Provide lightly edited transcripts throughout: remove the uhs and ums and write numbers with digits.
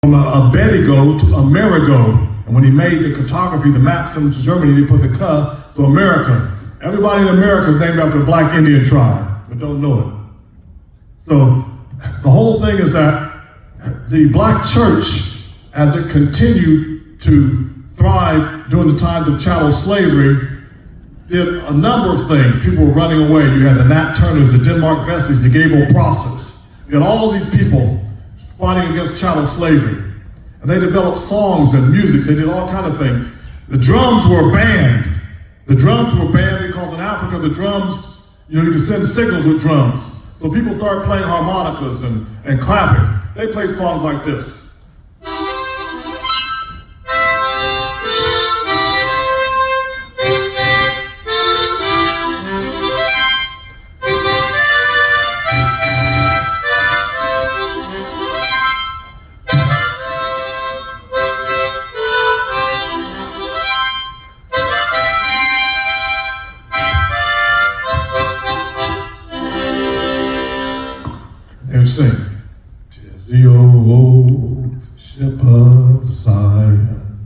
from a Bedigo to Amerigo. And when he made the cartography, the maps into Germany, they put the K, so America. Everybody in America is named after a black Indian tribe, but don't know it. So the whole thing is that the black church, as it continued to thrive during the times of chattel slavery, did a number of things. People were running away. You had the Nat Turners, the Denmark Vesey's, the Gable Proctors. You had all these people fighting against chattel slavery. And they developed songs and music. They did all kinds of things. The drums were banned. The drums were banned because in Africa, the drums, you can send signals with drums. So people started playing harmonicas and clapping. They played songs like this. And sing, "'Tis the old ship of Zion."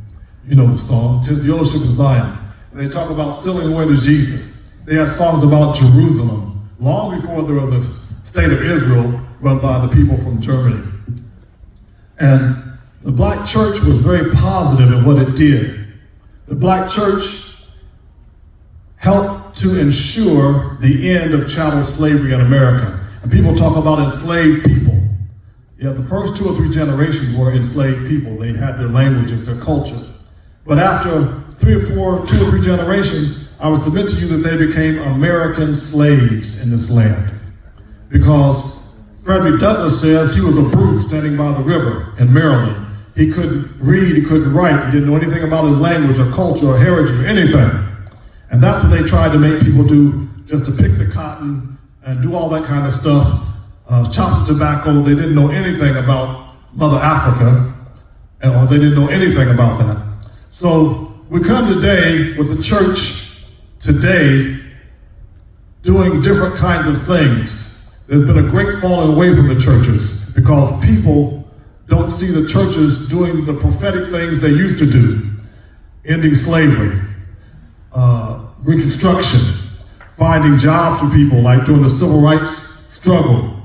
You know the song, "'Tis the old ship of Zion." And they talk about stealing away to Jesus. They have songs about Jerusalem, long before there was a state of Israel run by the people from Germany. And the black church was very positive in what it did. The black church helped to ensure the end of chattel slavery in America. And people talk about enslaved people. Yeah, the first 2 or 3 generations were enslaved people. They had their languages, their culture. But after 2 or 3 generations, I would submit to you that they became American slaves in this land. Because Frederick Douglass says he was a brute standing by the river in Maryland. He couldn't read, he couldn't write, he didn't know anything about his language or culture or heritage or anything. And that's what they tried to make people do, just to pick the cotton and do all that kind of stuff, chop the tobacco. They didn't know anything about Mother Africa, or they didn't know anything about that. So we come today with the church today doing different kinds of things. There's been a great falling away from the churches because people don't see the churches doing the prophetic things they used to do, ending slavery, Reconstruction, finding jobs for people like during the civil rights struggle.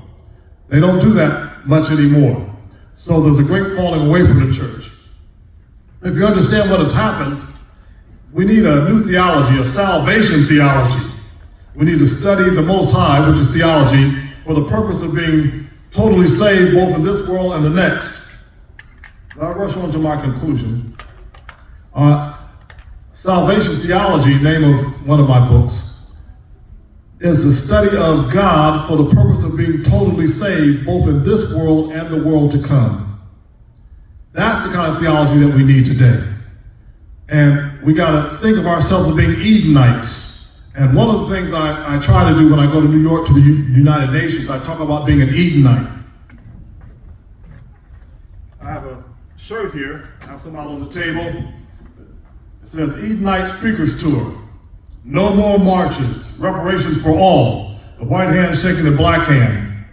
They don't do that much anymore. So there's a great falling away from the church. If you understand what has happened, we need a new theology, a salvation theology. We need to study the Most High, which is theology, for the purpose of being totally saved both in this world and the next. I'll rush on to my conclusion. Salvation theology, name of one of my books, is the study of God for the purpose of being totally saved both in this world and the world to come. That's the kind of theology that we need today. And we got to think of ourselves as being Edenites. And one of the things I try to do when I go to New York to the United Nations, I talk about being an Edenite. I have a shirt here, I have some out on the table. It says Edenite Speakers Tour. No more marches, reparations for all. The white hand shaking the black hand.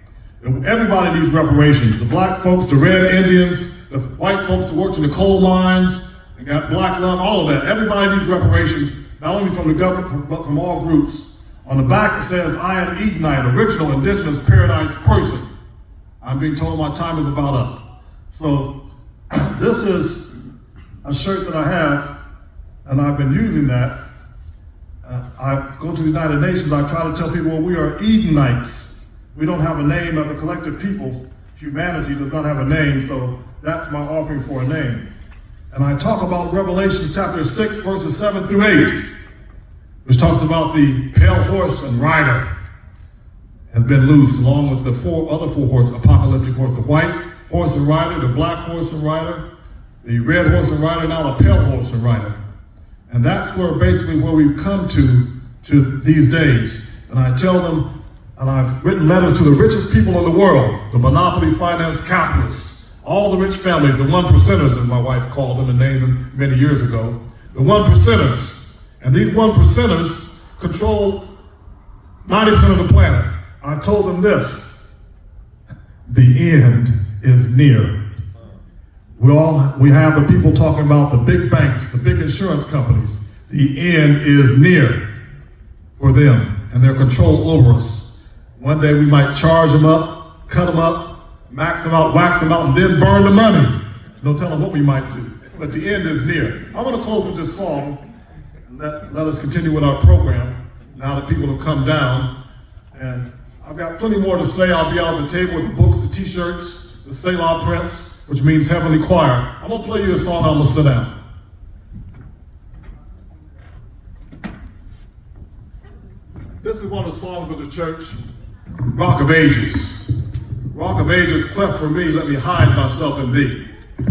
Everybody needs reparations. The black folks, the red Indians, the white folks that worked in the coal mines, they got black lung, all of that. Everybody needs reparations, not only from the government, but from all groups. On the back it says, "I am Edenite, original indigenous paradise person." I'm being told my time is about up. So this is a shirt that I have, and I've been using that. I go to the United Nations, I try to tell people, well, we are Edenites. We don't have a name as a collective people. Humanity does not have a name, so that's my offering for a name. And I talk about Revelation chapter 6, verses 7 through 8, which talks about the pale horse and rider has been loose, along with the other four horses, apocalyptic horse, the white horse and rider, the black horse and rider, the red horse and rider, now the pale horse and rider. And that's where we've come to these days. And I tell them, and I've written letters to the richest people in the world, the monopoly finance capitalists, all the rich families, the 1%ers, as my wife called them and named them many years ago, the 1%ers. And these 1%ers control 90% of the planet. I told them this: the end is near. We have the people talking about the big banks, the big insurance companies. The end is near for them and their control over us. One day we might charge them up, cut them up, max them out, wax them out, and then burn the money. No telling what we might do. But the end is near. I'm going to close with this song and let us continue with our program now that people have come down. And I've got plenty more to say. I'll be out at the table with the books, the t-shirts, the Selah prints, which means Heavenly Choir. I'm going to play you a song, I'm going to sit down. This is one of the songs of the church, Rock of Ages. Rock of Ages, cleft for me, let me hide myself in thee.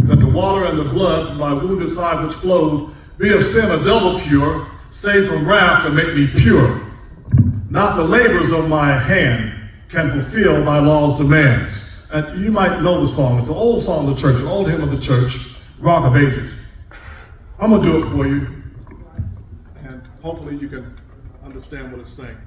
Let the water and the blood from thy wounded side which flowed be of sin a double cure, save from wrath and make me pure. Not the labors of my hand can fulfill thy law's demands. And you might know the song. It's an old song of the church, an old hymn of the church, Rock of Ages. I'm going to do it for you, and hopefully you can understand what it's saying.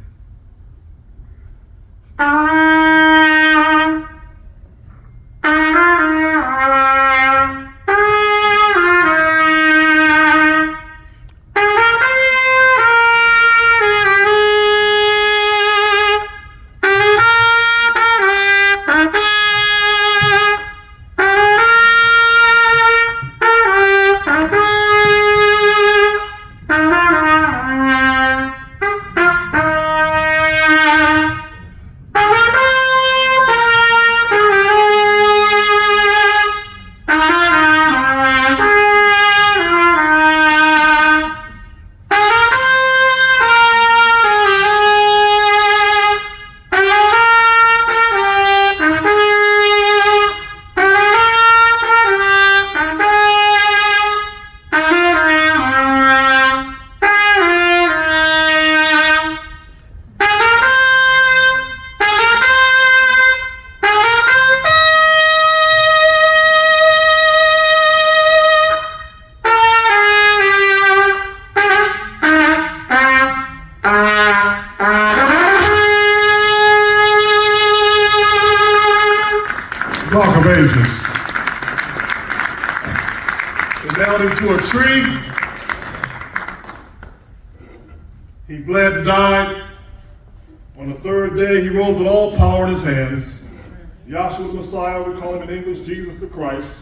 Rock of Ages. They nailed him to a tree. He bled and died. On the third day, he rose with all power in his hands. Yahshua the Messiah, we call him in English Jesus the Christ.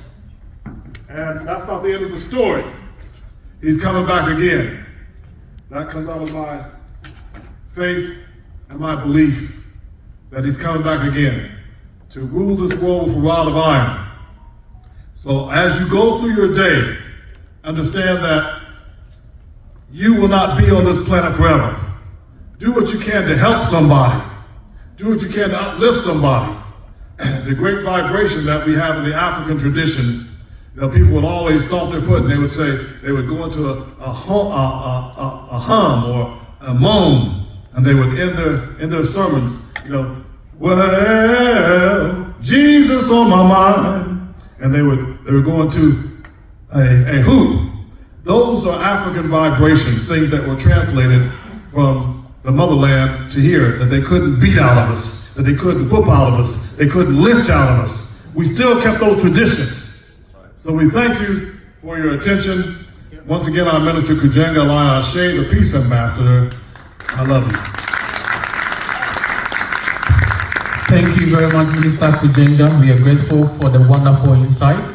And that's not the end of the story. He's coming back again. That comes out of my faith and my belief that he's coming back again to rule this world with a rod of iron. So as you go through your day, understand that you will not be on this planet forever. Do what you can to help somebody. Do what you can to uplift somebody. The great vibration that we have in the African tradition, people would always stomp their foot and they would say, they would go into a hum or a moan, and they would end their sermons, well, Jesus on my mind, and they would go into a hoop. Those are African vibrations, things that were translated from the motherland to here, that they couldn't beat out of us, that they couldn't whoop out of us, they couldn't lynch out of us. We still kept those traditions. So we thank you for your attention. Once again, our Minister Kujenga Lai Ashe, the Peace Ambassador. I love you. Thank you very much, Minister Kujenga. We are grateful for the wonderful insights.